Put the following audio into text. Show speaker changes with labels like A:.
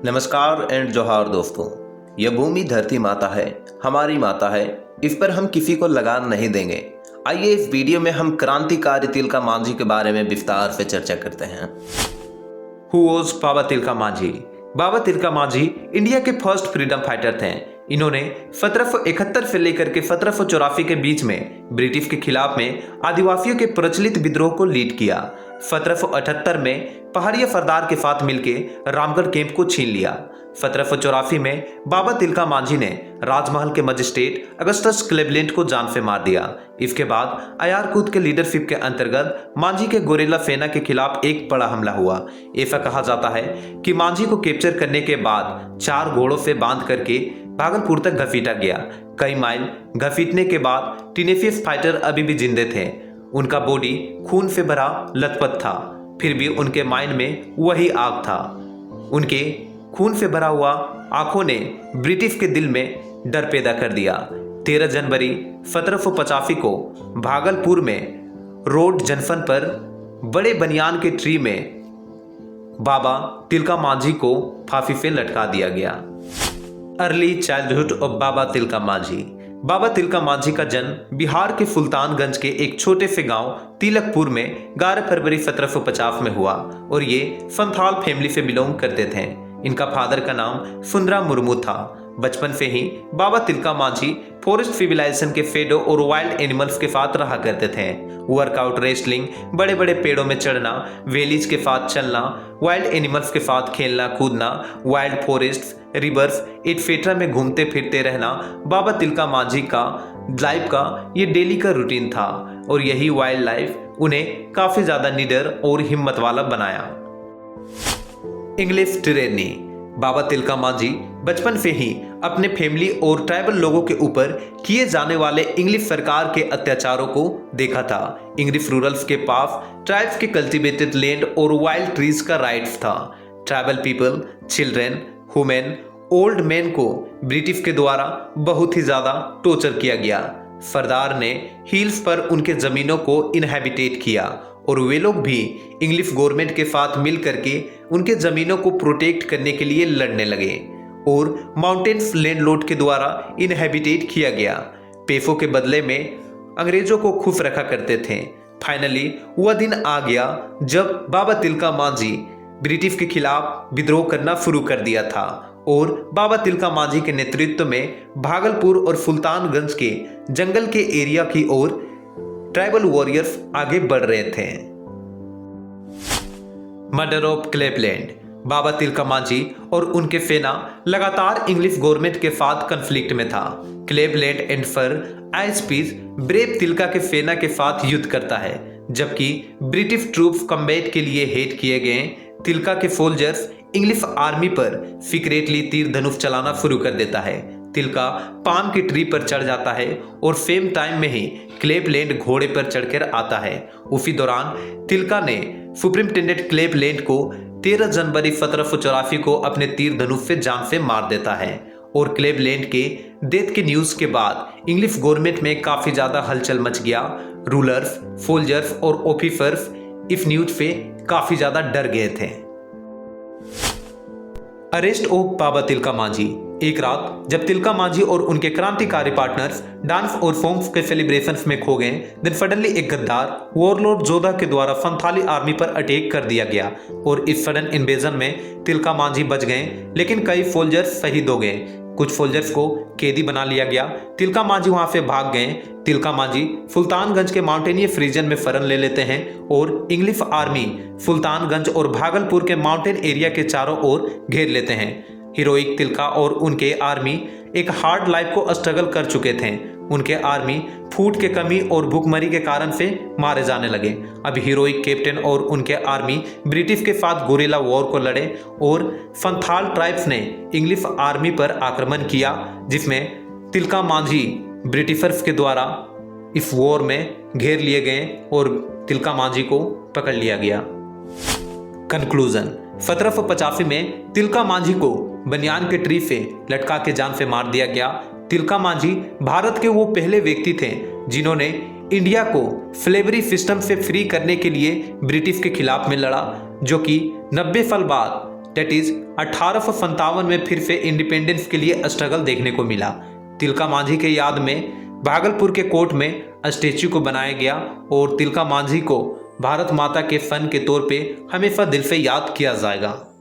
A: नमस्कार एंड जोहार दोस्तों। यह भूमि धरती माता है, हमारी माता है। इस पर हम किसी को लगान नहीं देंगे। आइए इस वीडियो में हम क्रांतिकारी तिलका मांझी के बारे में विस्तार से चर्चा करते हैं।
B: Who was Baba Tilka Manjhi? Baba Tilka Manjhi India के फर्स्ट फ्रीडम फाइटर थे। इन्होंने 1771 से लेकर के 1784 के बीच में ब्रिटिश के खिलाफ में आदिवासियों के प्रचलित विद्रोह को लीड किया। 1778 में पहाड़िया सरदार के साथ मिलकर रामगढ़ कैंप को छीन लिया। 1784 में बाबा तिलका मांझी ने राजमहल के मजिस्ट्रेट अगस्टस क्लेवलैंड को जान से मार दिया। इसके बाद अयारकूद के लीडरशिप के अंतर्गत मांझी के गोरेला सेना के खिलाफ एक बड़ा हमला हुआ। ऐसा कहा जाता है कि मांझी को कैप्चर करने के बाद 4 घोड़ों से बांध करके भागलपुर तक घसीटा गया। कई माइल घसीटने के बाद टीनेशियस फाइटर अभी भी जिंदे थे। उनका बॉडी खून से भरा लथपथ था, फिर भी उनके माइंड में वही आग था। उनके खून से भरा हुआ आंखों ने ब्रिटिश के दिल में डर पैदा कर दिया। 13 जनवरी 1785 को भागलपुर में रोड जंक्शन पर बड़े बनियान के ट्री में बाबा तिलका मांझी को फांसी से लटका दिया गया। अर्ली चाइल्डहुड ऑफ बाबा तिलका मांझी। बाबा तिलका मांझी का जन्म बिहार के सुल्तानगंज के एक छोटे से गांव तिलकपुर में 11 फरवरी 1750 में हुआ और ये संथाल फैमिली से बिलोंग करते थे। इनका फादर का नाम सुंदरा मुर्मू था। बचपन से ही बाबा तिलका मांझी फॉरेस्ट सिविलाइजेशन के फेडो और वाइल्ड एनिमल्स के साथ रहा करते थे। वर्कआउट, रेसलिंग, बड़े बड़े पेड़ों में चढ़ना, वेलीज के साथ चलना, वाइल्ड एनिमल्स के साथ खेलना कूदना, वाइल्ड फॉरेस्ट, रिवर्स एटसेट्रा में घूमते फिरते रहना बाबा तिलका मांझी का लाइफ का ये डेली का रूटीन था और यही वाइल्ड लाइफ उन्हें काफी ज्यादा निडर और हिम्मत वाला बनाया। English tyranny. बाबा तिलका मांझी बचपन से ही अपने फैमिली और ट्राइबल लोगों के ऊपर किए जाने वाले इंग्लिश सरकार के अत्याचारों को देखा था। इंग्लिश रूरल्स के पास ट्राइब्स के कल्टीवेटेड लैंड और वाइल्ड ट्रीज का राइट्स था। Tribal people, children, women, old man को ब्रिटिश के द्वारा बहुत ही ज्यादा टॉर्चर किया गया। सरदार ने हिल्स पर उनके जमीनों को इनहैबिटेट किया और वे लोग भी इंग्लिश गवर्नमेंट के साथ मिल करके उनके जमीनों को प्रोटेक्ट करने के लिए लड़ने लगे और माउंटेन्स लैंडलॉर्ड के द्वारा इनहैबिटेट किया गया। पैसों के बदले में अंग्रेजों को खुश रखा करते थे। फाइनली वह दिन आ गया जब बाबा तिलका मांझी ब्रिटिश के खिलाफ विद्रोह करना शुरू कर दिया था और बाबा तिलका मांझी के नेतृत्व में भागलपुर और सुल्तानगंज के जंगल के एरिया की ओर ट्राइबल वॉरियर्स आगे बढ़ रहे थे। Murder of Cleveland. Baba Tilka Manjhi और उनके सेना लगातार इंग्लिश गवर्नमेंट के साथ कॉन्फ्लिक्ट में था। क्लेवलैंड एंड फर आइसपीस ब्रेव तिलका के सेना के साथ युद्ध करता है, जबकि ब्रिटिश ट्रूप्स कम्बैट के लिए हेड किए गए तिलका के सोल्जर्स इंग्लिश आर्मी पर सीक्रेटली तीर धनुष चलाना शुरू कर देता है। तिलका पाम की ट्री पर चढ़ जाता है और सेम टाइम में ही क्लेवलैंड घोड़े पर चढ़कर आता है। उसी दौरान तिलका ने सुपरिटेंडेंट क्लेवलैंड को 13 जनवरी 1784 को अपने तीर धनुष से जान से मार देता है और क्लेवलैंड के डेथ के न्यूज के बाद इंग्लिश गवर्नमेंट में काफी ज्यादा हलचल मच गया। रूलर्स, सोल्जर्स और ऑफिसर्स इस न्यूज से काफी ज्यादा डर गए थे। अरेस्ट ऑफ बाबा तिलका मांझी। एक रात जब तिलका मांझी और उनके क्रांतिकारी पार्टनर्स डांस और सॉन्ग्स के सेलिब्रेशंस में खो गए, देन सडनली एक गद्दार वॉरलॉर्ड जोधा के द्वारा संथाली आर्मी पर अटैक कर दिया गया और इस सडन इन्वेजन में तिलका मांझी बच गए, लेकिन कई सोल्जर्स शहीद हो गए। कुछ सोल्जर्स को कैदी बना लिया गया। तिलका मांझी वहां से भाग गए। तिलका मांझी सुल्तानगंज के माउंटेनियस रीजन में शरण ले लेते हैं और इंग्लिश आर्मी सुल्तानगंज और भागलपुर के माउंटेन एरिया के चारों ओर घेर लेते हैं। हीरोइक तिलका और उनके आर्मी एक हार्ड लाइफ को स्ट्रगल कर चुके थे। उनके आर्मी फूड के कमी और भूखमरी के कारण से मारे जाने लगे। अब हीरोइक कैप्टन और उनके आर्मी ब्रिटिश के साथ गोरिल्ला वॉर को लड़े और संथाल ट्राइब्स ने इंग्लिश आर्मी पर आक्रमण किया, जिसमें तिलका मांझी ब्रिटिशर्स के द्वारा इस वॉर में घेर लिए गए और तिलका मांझी को पकड़ लिया गया। कंक्लूजन। 1785 में तिलका मांझी को बनियान के ट्री से लटका के जान से मार दिया गया। तिलका मांझी भारत के वो पहले व्यक्ति थे जिन्होंने इंडिया को स्लेवरी सिस्टम से फ्री करने के लिए ब्रिटिश के खिलाफ में लड़ा, जो कि 90 साल बाद डेट इज 1857 में फिर से इंडिपेंडेंस के लिए स्ट्रगल देखने को मिला। तिलका मांझी के याद में भागलपुर के कोर्ट में स्टेच्यू को बनाया गया और तिलका मांझी को भारत माता के फन के तौर पे हमेशा दिल से याद किया जाएगा।